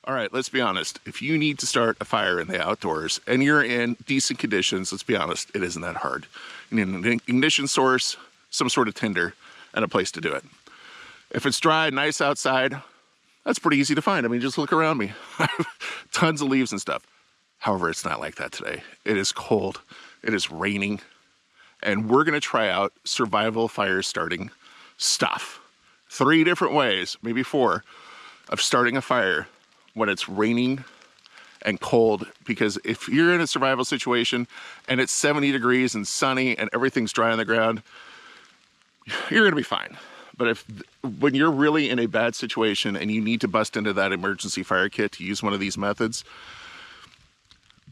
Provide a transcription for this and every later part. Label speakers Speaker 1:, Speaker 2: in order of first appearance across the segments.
Speaker 1: All right, let's be honest. If you need to start a fire in the outdoors and you're in decent conditions, let's be honest, it isn't that hard. You need an ignition source, some sort of tinder, and a place to do it. If it's dry, nice outside, that's pretty easy to find. I mean, just look around me. Tons of leaves and stuff. However, it's not like that today. It is cold, it is raining, and we're gonna try out survival fire starting stuff. 3 different ways, maybe 4, of starting a fire when it's raining and cold. Because if you're in a survival situation and it's 70 degrees and sunny and everything's dry on the ground, you're gonna be fine. But when you're really in a bad situation and you need to bust into that emergency fire kit to use one of these methods,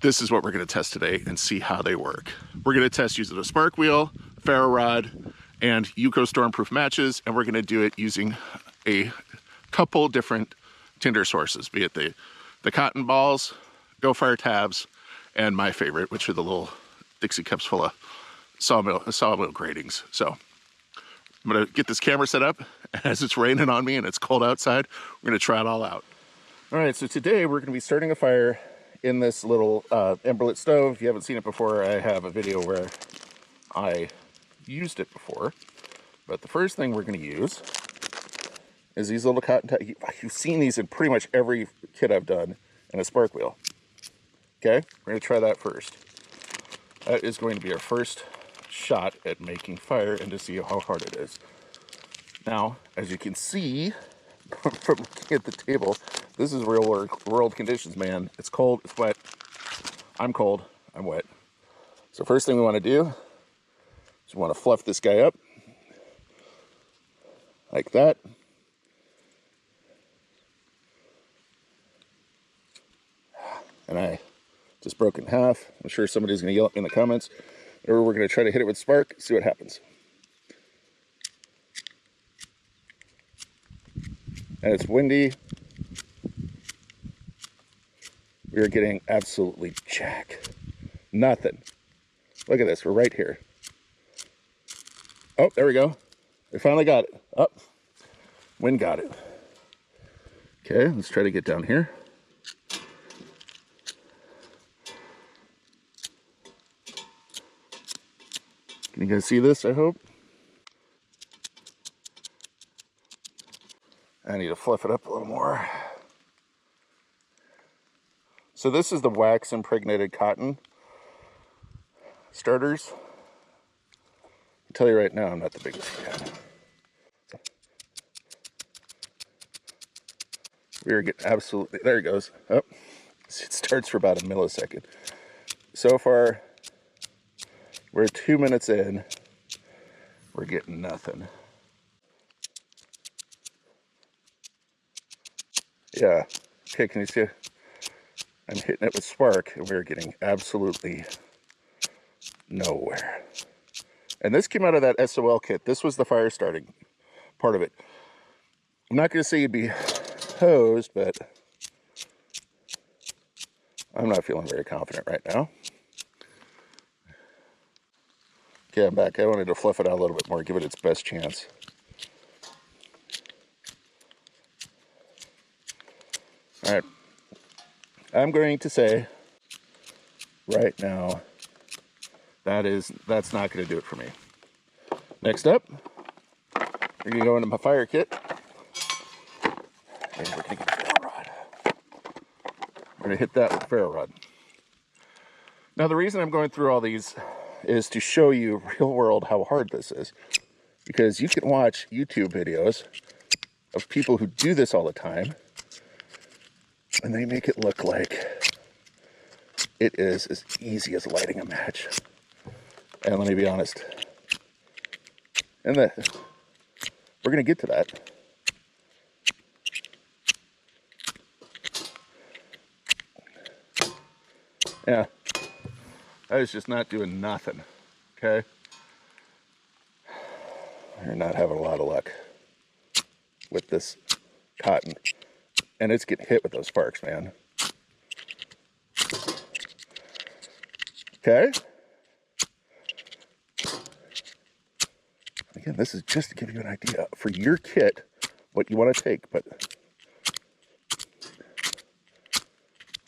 Speaker 1: this is what we're gonna test today and see how they work. We're gonna test using a spark wheel, ferro rod, and Yuko stormproof matches, and we're gonna do it using a couple different tinder sources, be it the cotton balls, GoFire tabs, and my favorite, which are the little Dixie cups full of sawmill gratings. So I'm gonna get this camera set up. As it's raining on me and it's cold outside, we're gonna try it all out. All right, so today we're gonna be starting a fire in this little emberlit stove. If you haven't seen it before, I have a video where I used it before. But the first thing we're gonna use is these little cotton tabs. You've seen these in pretty much every kit I've done in a spark wheel. Okay, we're gonna try that first. That is going to be our first shot at making fire and to see how hard it is. Now, as you can see from looking at the table, this is real world conditions, man. It's cold, it's wet. I'm cold, I'm wet. So first thing we wanna do is we wanna fluff this guy up like that. And I just broke in half. I'm sure somebody's gonna yell at me in the comments. Or we're gonna try to hit it with spark, see what happens. And it's windy. We are getting absolutely jack. Nothing. Look at this, we're right here. Oh, there we go. We finally got it. Up. Oh, wind got it. Okay, let's try to get down here. Can you guys see this, I hope? I need to fluff it up a little more. So this is the wax impregnated cotton starters. I'll tell you right now, I'm not the biggest fan. We are getting absolutely, there it goes. Oh, it starts for about a millisecond. So far, we're 2 minutes in, we're getting nothing. Yeah, okay, can you see? I'm hitting it with spark and we're getting absolutely nowhere. And this came out of that SOL kit. This was the fire starting part of it. I'm not gonna say you'd be hosed, but I'm not feeling very confident right now. Okay, I'm back. I wanted to fluff it out a little bit more, give it its best chance. All right, I'm going to say right now, that's not going to do it for me. Next up, we're going to go into my fire kit, and we're going to get a ferro rod. We're going to hit that with a ferro rod. Now, the reason I'm going through all these is to show you real world how hard this is, because you can watch YouTube videos of people who do this all the time, and they make it look like it is as easy as lighting a match. And let me be honest, and we're gonna get to that. Yeah, I was just not doing nothing, okay? We're not having a lot of luck with this cotton. And it's getting hit with those sparks, man. Okay. Again, this is just to give you an idea for your kit, what you want to take, but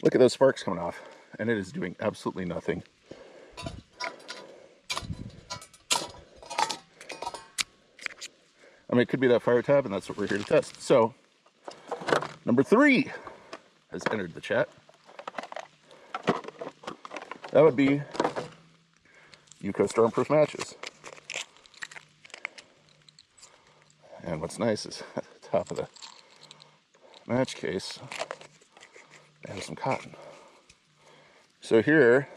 Speaker 1: Look at those sparks coming off, and it is doing absolutely nothing. I mean, it could be that fire tab, and that's what we're here to test. So, number 3 has entered the chat. That would be UCO stormproof matches. And what's nice is at the top of the match case, they have some cotton. So here,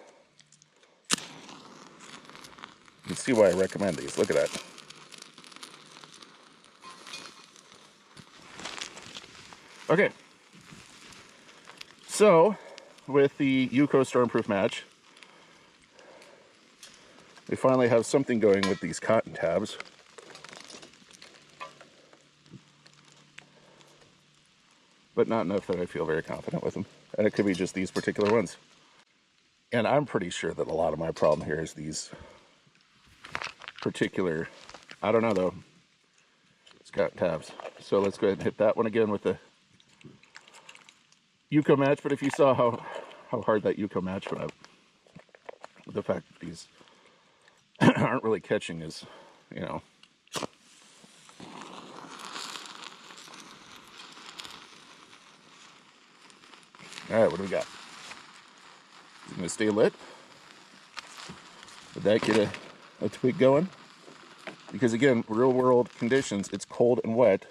Speaker 1: you can see why I recommend these. Look at that. Okay. So, with the UCO stormproof match, we finally have something going with these cotton tabs. But not enough that I feel very confident with them. And it could be just these particular ones. And I'm pretty sure that a lot of my problem here is these particular, I don't know though, it's got tabs. So let's go ahead and hit that one again with the UCO match. But if you saw how hard that UCO match went up, the fact that these aren't really catching is, you know. All right, what do we got? Is it going to stay lit? Did that get a twig going? Because again, real world conditions, it's cold and wet.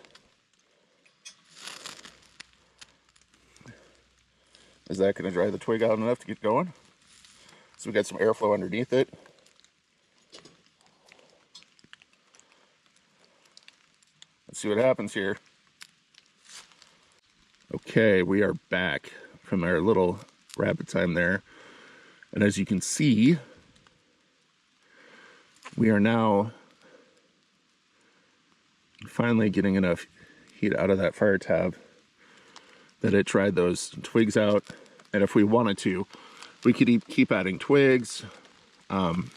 Speaker 1: Is that going to dry the twig out enough to get going? So we got some airflow underneath it. Let's see what happens here. Okay, we are back from our little rapid time there. And as you can see, we are now finally getting enough heat out of that fire tab that it dried those twigs out. And if we wanted to, we could keep adding twigs and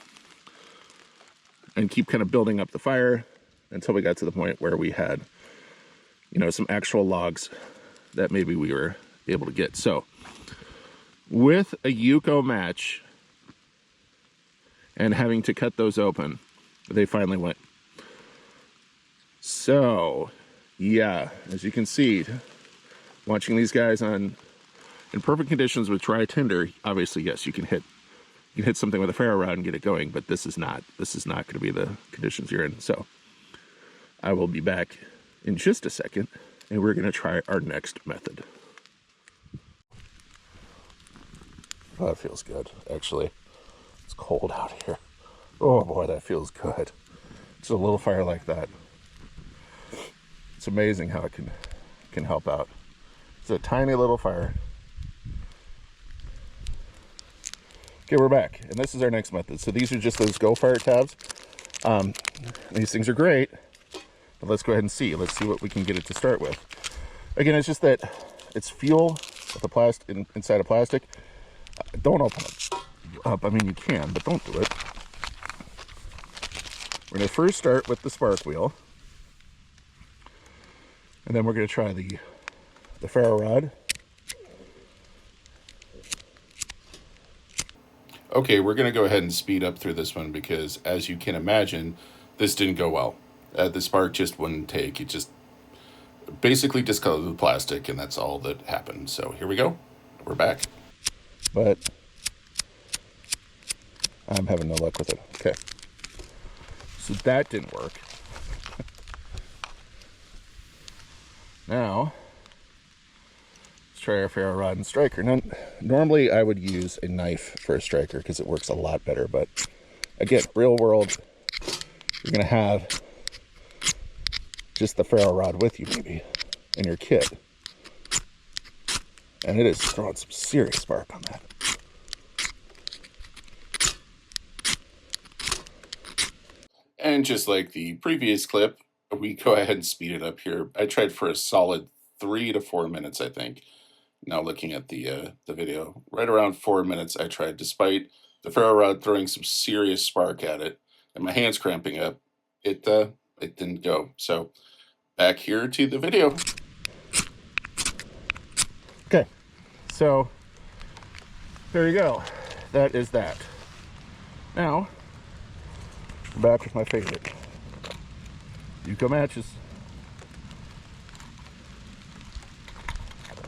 Speaker 1: keep kind of building up the fire until we got to the point where we had, you know, some actual logs that maybe we were able to get. So with a UCO match and having to cut those open, they finally went. So yeah, as you can see, watching these guys in perfect conditions with dry tinder, obviously yes, you can hit something with a ferro rod and get it going, but this is not going to be the conditions you're in. So I will be back in just a second, and we're going to try our next method. Oh, that feels good, actually. It's cold out here. Oh boy, that feels good. Just a little fire like that. It's amazing how it can help out. It's a tiny little fire. Okay, we're back, and this is our next method. So these are just those GoFire tabs. These things are great, but let's go ahead and see. Let's see what we can get it to start with. Again, it's just that it's fuel with the inside of plastic. Don't open it up. I mean, you can, but don't do it. We're going to first start with the spark wheel, and then we're going to try the ferro rod.
Speaker 2: Okay, we're going to go ahead and speed up through this one because, as you can imagine, this didn't go well. The spark just wouldn't take. It just basically discolored the plastic, and that's all that happened. So here we go. We're back.
Speaker 1: But I'm having no luck with it. Okay. So that didn't work. Now, let's try our ferro rod and striker. Now, normally I would use a knife for a striker because it works a lot better. But again, real world, you're going to have just the ferro rod with you maybe in your kit. And it is throwing some serious spark on that.
Speaker 2: And just like the previous clip, we go ahead and speed it up here. I tried for a solid 3 to 4 minutes, I think. Now looking at the video, right around 4 minutes I tried, despite the ferro rod throwing some serious spark at it and my hands cramping up, it didn't go. So back here to the video.
Speaker 1: Okay, so there you go. That is that. Now, we're back with my favorite. Yuko matches.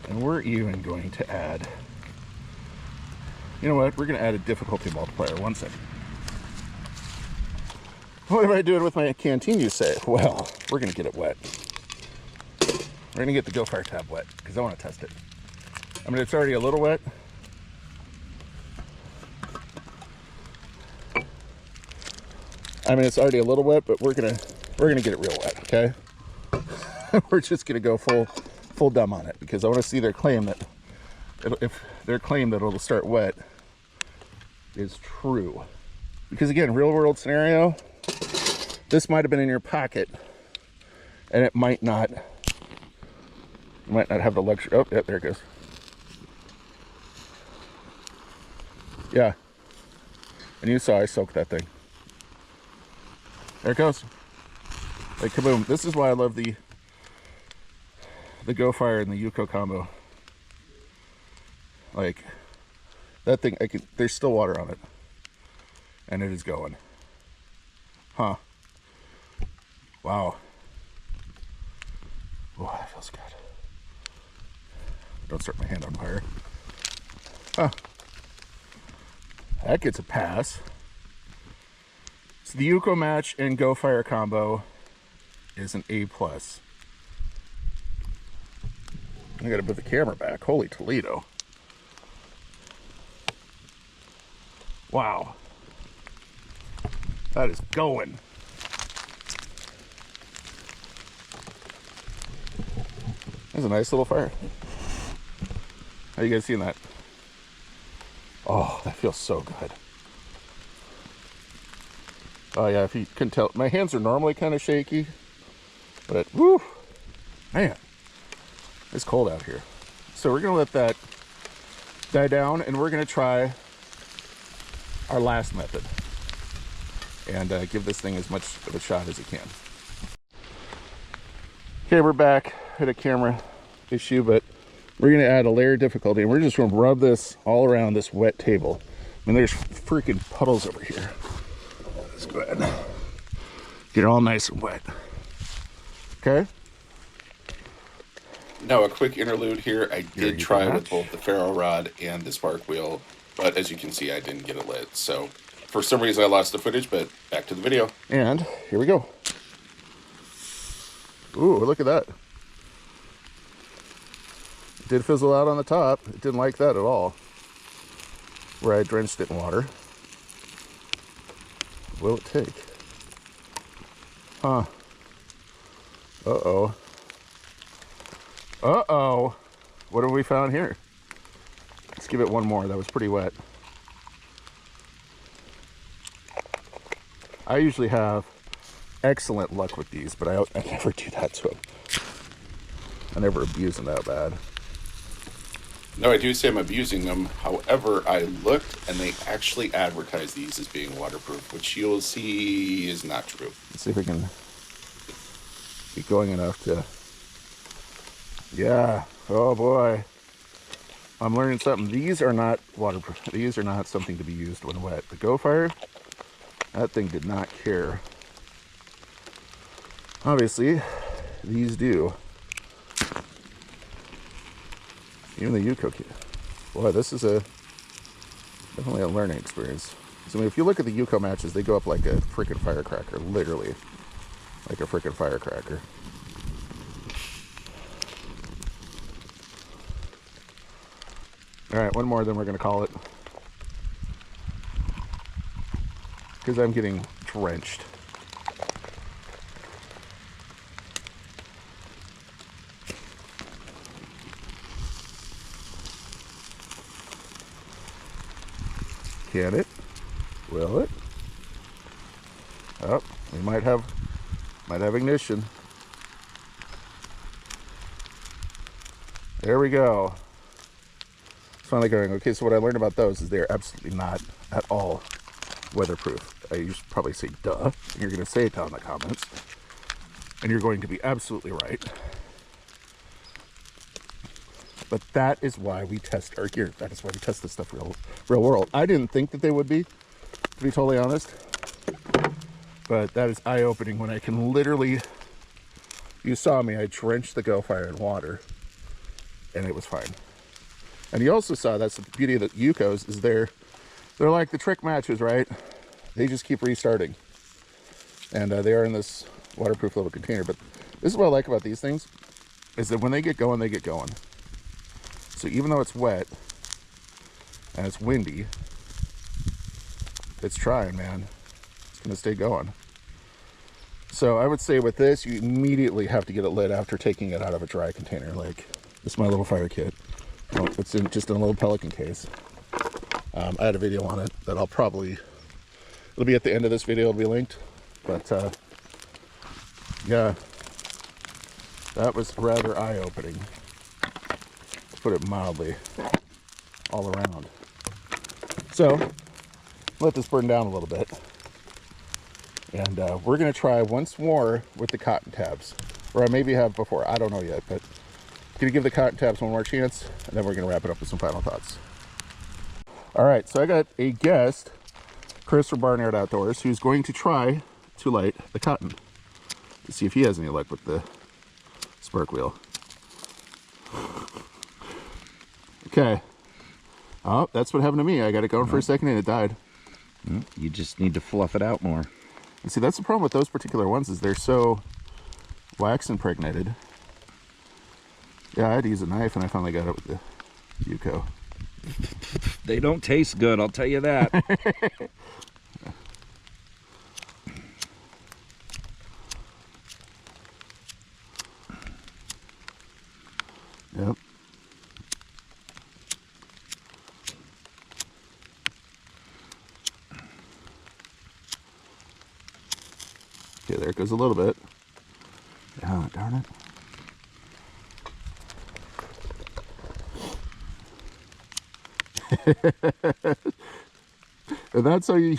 Speaker 1: And we're even going to add, you know what, we're going to add a difficulty multiplier. One second. What am I doing with my canteen, you say? Well, we're going to get it wet. We're going to get the GoFire tab wet because I want to test it. I mean, it's already a little wet. It's already a little wet, but we're gonna get it real wet, okay? We're just gonna go full dumb on it because I want to see their claim that if their claim that it'll start wet is true. Because again, real world scenario, this might have been in your pocket, and it might not. You might not have the luxury. Oh, yeah, there it goes. Yeah, and you saw I soaked that thing. There it goes. Like kaboom. This is why I love the GoFire and the Yuko combo. Like that thing, there's still water on it, and it is going. Huh? Wow. Oh, that feels good. Don't start my hand on fire. Huh? That gets a pass. So the Yuko match and GoFire combo is an A+. I gotta put the camera back. Holy Toledo. Wow. That is going. That's a nice little fire. How you guys seeing that? Oh, that feels so good. Oh yeah, if you couldn't tell, my hands are normally kind of shaky, but woo, man, it's cold out here. So we're gonna let that die down, and we're gonna try our last method and give this thing as much of a shot as you can. Okay, we're back. Had a camera issue, but we're gonna add a layer of difficulty, and we're just gonna rub this all around this wet table. I mean, there's freaking puddles over here. Let's go ahead and get it all nice and wet. Okay.
Speaker 2: Now, a quick interlude here. I did try with both the ferro rod and the spark wheel, but as you can see, I didn't get it lit. So for some reason, I lost the footage, but back to the video.
Speaker 1: And here we go. Ooh, look at that. It did fizzle out on the top. It didn't like that at all. Where I drenched it in water. What will it take? Huh. Uh-oh. Uh-oh. What have we found here? Let's give it one more. That was pretty wet. I usually have excellent luck with these, but I never do that to them. I never abuse them that bad.
Speaker 2: No, I do say I'm abusing them. However, I looked and they actually advertise these as being waterproof, which you'll see is not true.
Speaker 1: Let's see if we can get going enough to... Yeah. Oh boy. I'm learning something. These are not waterproof. These are not something to be used when wet. The GoFire, that thing did not care. Obviously, these do. Even the Yuko kit. Boy, this is definitely a learning experience. So, I mean, if you look at the Yuko matches, they go up like a freaking firecracker, literally, like a freaking firecracker. All right, one more, then we're gonna call it, because I'm getting drenched. Can it? Will it? Oh, we might have ignition. There we go. It's finally going. Okay, so what I learned about those is they're absolutely not at all weatherproof. I used to probably say duh. You're going to say it down in the comments. And you're going to be absolutely right. But that is why we test our gear. That is why we test this stuff real world. I didn't think that they would be, to be totally honest. But that is eye-opening when I can literally, you saw me, I drenched the GoFire in water and it was fine. And you also saw, that's the beauty of the Yukos, is they're like the trick matches, right? They just keep restarting. And they are in this waterproof little container. But this is what I like about these things, is that when they get going, they get going. So even though it's wet and it's windy, it's trying, man. It's gonna stay going. So I would say with this, you immediately have to get it lit after taking it out of a dry container. Like, this is my little fire kit. Oh, it's just in a little Pelican case. I had a video on it that I'll probably, it'll be at the end of this video, it'll be linked. But yeah, that was rather eye-opening, to put it mildly, all around. So, let this burn down a little bit. And we're going to try once more with the cotton tabs. Or I maybe have before, I don't know yet, but going to give the cotton tabs one more chance, and then we're going to wrap it up with some final thoughts. All right, so I got a guest, Chris from BarnYard Outdoors, who's going to try to light the cotton. Let's see if he has any luck with the spark wheel. Okay. Oh, that's what happened to me. I got it going for a second and it died.
Speaker 3: You just need to fluff it out more.
Speaker 1: You see, that's the problem with those particular ones, is they're so wax impregnated. Yeah, I had to use a knife and I finally got it with the Yuko.
Speaker 3: They don't taste good, I'll tell you that.
Speaker 1: Yep. Okay, there it goes a little bit. Oh, darn it. And that's how you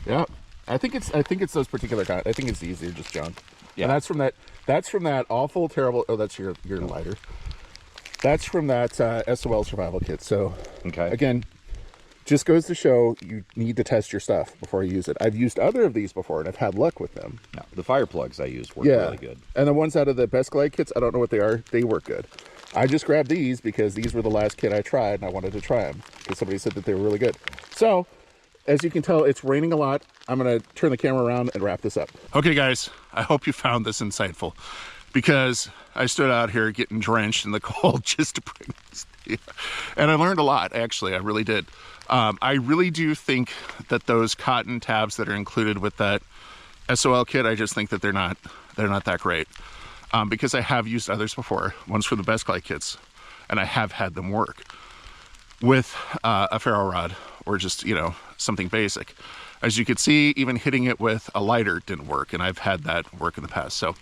Speaker 1: yeah, I think it's those particular kind. I think it's easier, just junk. Yeah, and that's from that awful terrible, oh, that's your lighter. That's from that SOL survival kit. So
Speaker 3: okay,
Speaker 1: again, just goes to show you need to test your stuff before you use it. I've used other of these before and I've had luck with them.
Speaker 3: no, the fire plugs I used work really good.
Speaker 1: And the ones out of the Best Glide kits, I don't know what they are, they work good. I just grabbed these because these were the last kit I tried and I wanted to try them because somebody said that they were really good. So, as you can tell, it's raining a lot. I'm going to turn the camera around and wrap this up. Okay, guys, I hope you found this insightful because I stood out here getting drenched in the cold just to bring this to you. And I learned a lot, actually. I really did. I really do think that those cotton tabs that are included with that SOL kit, I just think that they're not that great. Because I have used others before, ones for the Best Glide kits, and I have had them work with a ferro rod or just, you know, something basic. As you could see, even hitting it with a lighter didn't work, and I've had that work in the past. So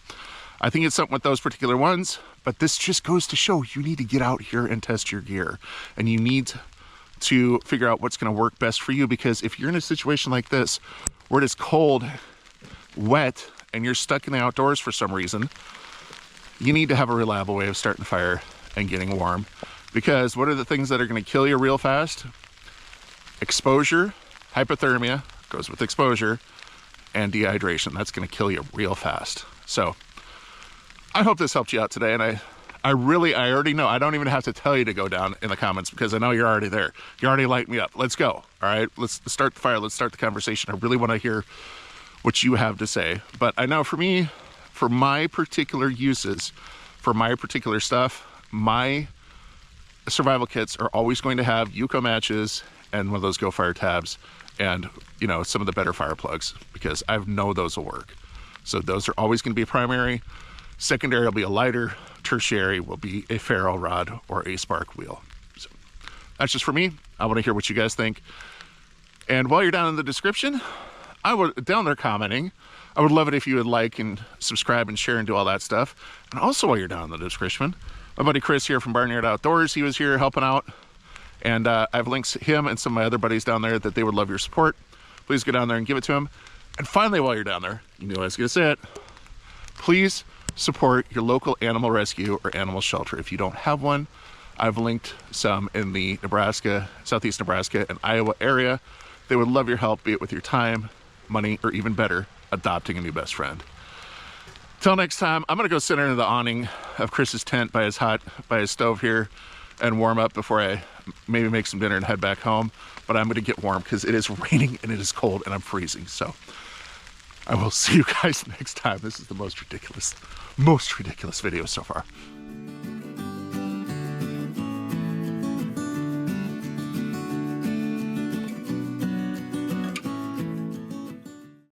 Speaker 1: I think it's something with those particular ones, but this just goes to show you need to get out here and test your gear, and you need to figure out what's going to work best for you, because if you're in a situation like this where it is cold, wet, and you're stuck in the outdoors for some reason, you need to have a reliable way of starting the fire and getting warm. Because what are the things that are going to kill you real fast? Exposure, hypothermia goes with exposure, and dehydration. That's going to kill you real fast. So I hope this helped you out today. And I already know, I don't even have to tell you to go down in the comments because I know you're already there. You already light me up. Let's go. All right, let's start the fire. Let's start the conversation. I really want to hear what you have to say. But I know for me, for my particular uses, for my particular stuff, my survival kits are always going to have Yuko matches and one of those GoFire tabs and, you know, some of the better fire plugs, because I know those will work. So those are always going to be primary. Secondary will be a lighter. Tertiary will be a ferro rod or a spark wheel. So that's just for me. I want to hear what you guys think. And while you're down in the description, down there commenting, I would love it if you would like and subscribe and share and do all that stuff. And also, while you're down in the description, my buddy Chris here from BarnYard Outdoors, he was here helping out. And I have links to him and some of my other buddies down there that they would love your support. Please go down there and give it to him. And finally, while you're down there, you knew I was going to say it, please support your local animal rescue or animal shelter. If you don't have one, I've linked some in the Nebraska, southeast Nebraska and Iowa area. They would love your help, be it with your time, money, or even better, adopting a new best friend. Till next time, I'm gonna go sit under the awning of Chris's tent by his stove here and warm up before I maybe make some dinner and head back home. But I'm gonna get warm because it is raining and it is cold and I'm freezing. So I will see you guys next time. This is the most ridiculous video so far.